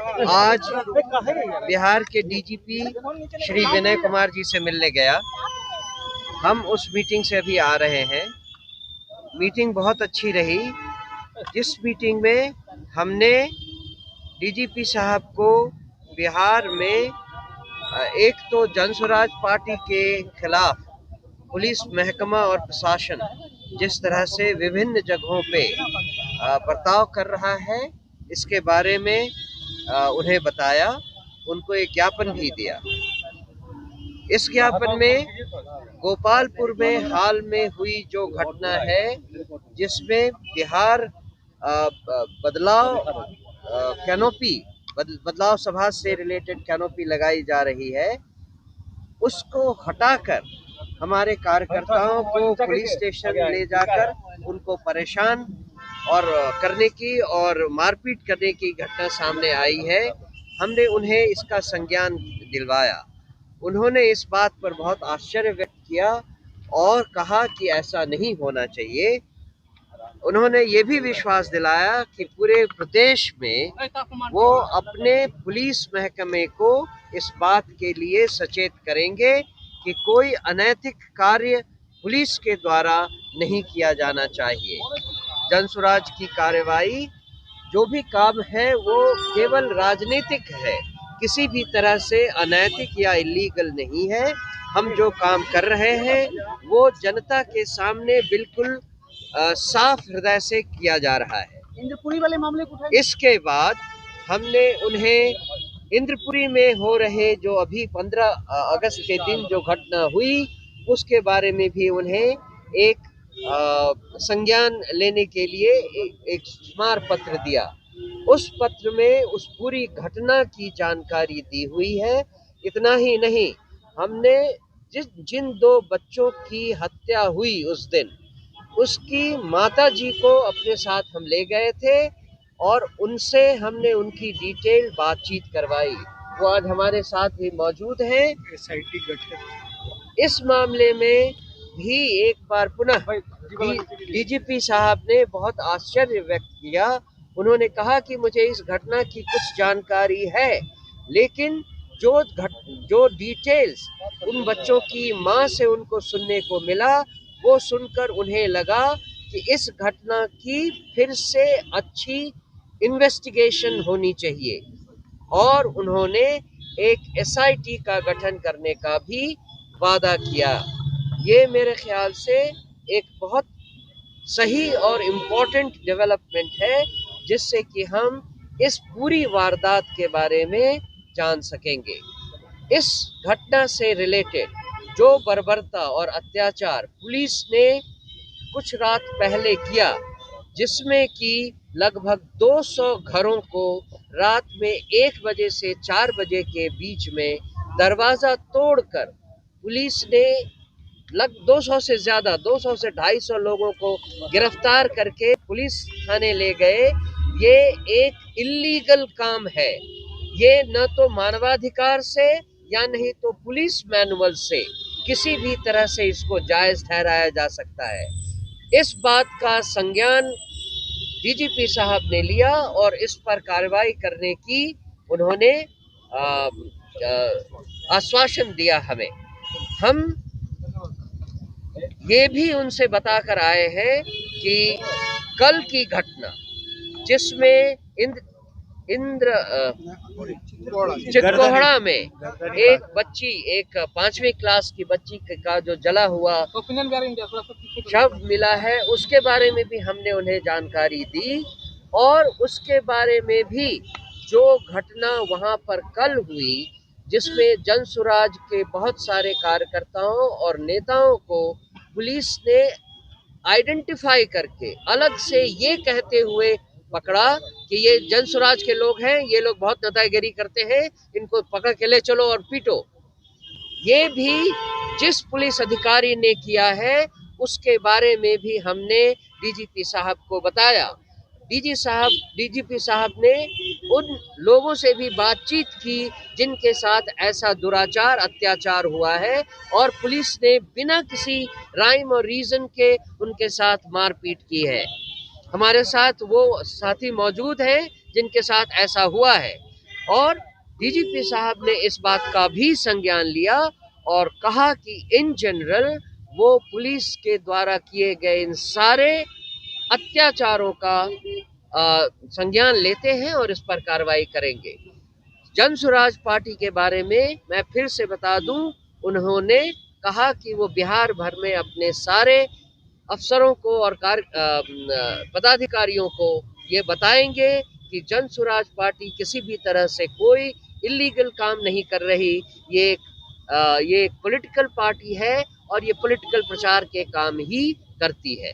आज बिहार के डीजीपी श्री विनय कुमार जी से मिलने गया। हम उस मीटिंग से अभी आ रहे हैं। मीटिंग बहुत अच्छी रही। जिस मीटिंग में हमने डीजीपी साहब को बिहार में एक तो जनसुराज पार्टी के खिलाफ पुलिस महकमा और प्रशासन जिस तरह से विभिन्न जगहों पे बर्ताव कर रहा है, इसके बारे में उन्हें बताया। उनको एक ज्ञापन भी दिया। इस ज्ञापन में गोपालपुर में हाल में हुई जो घटना है, जिसमें बिहार बदलाव सभा से रिलेटेड कैनोपी लगाई जा रही है, उसको हटाकर हमारे कार्यकर्ताओं को पुलिस स्टेशन ले जाकर उनको परेशान और करने की और मारपीट करने की घटना सामने आई है। हमने उन्हें इसका संज्ञान दिलवाया। उन्होंने इस बात पर बहुत आश्चर्य व्यक्त किया और कहा कि ऐसा नहीं होना चाहिए। उन्होंने ये भी विश्वास दिलाया कि पूरे प्रदेश में वो अपने पुलिस महकमे को इस बात के लिए सचेत करेंगे कि कोई अनैतिक कार्य पुलिस के द्वारा नहीं किया जाना चाहिए। जनसुराज की कार्रवाई जो भी काम है वो केवल राजनीतिक है, किसी भी तरह से अनैतिक या इलीगल नहीं है। हम जो काम कर रहे हैं वो जनता के सामने बिल्कुल साफ हृदय से किया जा रहा है। इंद्रपुरी वाले मामले को उठाया। इसके बाद हमने उन्हें इंद्रपुरी में हो रहे जो अभी 15 अगस्त के दिन जो घटना हुई, उसके बारे में भी उन्हें एक संज्ञान लेने के लिए एक स्मार पत्र दिया। उस पत्र में उस पूरी घटना की जानकारी दी हुई है। इतना ही नहीं, हमने जिन 2 बच्चों की हत्या हुई उस दिन, उसकी माता जी को अपने साथ हम ले गए थे और उनसे हमने उनकी डिटेल बातचीत करवाई। वो आज हमारे साथ भी मौजूद हैं। एसआईटी गठित इस मामले में भी एक बार पुनः डीजीपी साहब ने बहुत आश्चर्य व्यक्त किया। उन्होंने कहा कि मुझे इस घटना की कुछ जानकारी है, लेकिन जो डिटेल्स उन बच्चों की मां से उनको सुनने को मिला, वो सुनकर उन्हें लगा कि इस घटना की फिर से अच्छी इन्वेस्टिगेशन होनी चाहिए और उन्होंने एक एसआईटी का गठन करने का भी वादा किया। ये मेरे ख्याल से एक बहुत सही और इम्पोर्टेंट डेवलपमेंट है, जिससे कि हम इस पूरी वारदात के बारे में जान सकेंगे। इस घटना से रिलेटेड जो बर्बरता और अत्याचार पुलिस ने कुछ रात पहले किया, जिसमें कि लगभग 200 घरों को रात में 1 बजे से 4 बजे के बीच में दरवाजा तोड़कर पुलिस ने 200 से ज्यादा 200 से 250 लोगों को गिरफ्तार करके पुलिस थाने ले गए। ये एक इल्लीगल काम है। ये न तो मानवाधिकार से या नहीं तो पुलिस मैनुअल से किसी भी तरह से इसको जायज ठहराया जा सकता है। इस बात का संज्ञान डीजीपी साहब ने लिया और इस पर कार्रवाई करने की उन्होंने आश्वासन दिया हमें। हम ये भी उनसे बताकर आए हैं कि कल की घटना जिसमें चित्तकोहड़ा में एक बच्ची, एक 5वीं क्लास की बच्ची का जो जला हुआ शव मिला है, उसके बारे में भी हमने उन्हें जानकारी दी और उसके बारे में भी जो घटना वहां पर कल हुई, जिसमें जनसुराज के बहुत सारे कार्यकर्ताओं और नेताओं को पुलिस ने आइडेंटिफाई करके अलग से ये कहते हुए पकड़ा कि ये जनसुराज के लोग हैं, ये लोग बहुत नेतागिरी करते हैं, इनको पकड़ के ले चलो और पीटो। ये भी जिस पुलिस अधिकारी ने किया है उसके बारे में भी हमने डीजीपी साहब को बताया। डीजीपी साहब ने उन लोगों से भी बातचीत की जिनके साथ ऐसा दुराचार अत्याचार हुआ है और पुलिस ने बिना किसी राइम और रीजन के उनके साथ मारपीट की है। हमारे साथ वो साथी मौजूद हैं जिनके साथ ऐसा हुआ है। और डीजीपी साहब ने इस बात का भी संज्ञान लिया और कहा कि इन जनरल वो पुलिस के द्वारा किए गए इन सारे अत्याचारों का संज्ञान लेते हैं और इस पर कार्रवाई करेंगे। जन स्वराज पार्टी के बारे में मैं फिर से बता दूं, उन्होंने कहा कि वो बिहार भर में अपने सारे अफसरों को और पदाधिकारियों को ये बताएंगे कि जन स्वराज पार्टी किसी भी तरह से कोई इलीगल काम नहीं कर रही। ये एक पॉलिटिकल पार्टी है और ये पॉलिटिकल प्रचार के काम ही करती है।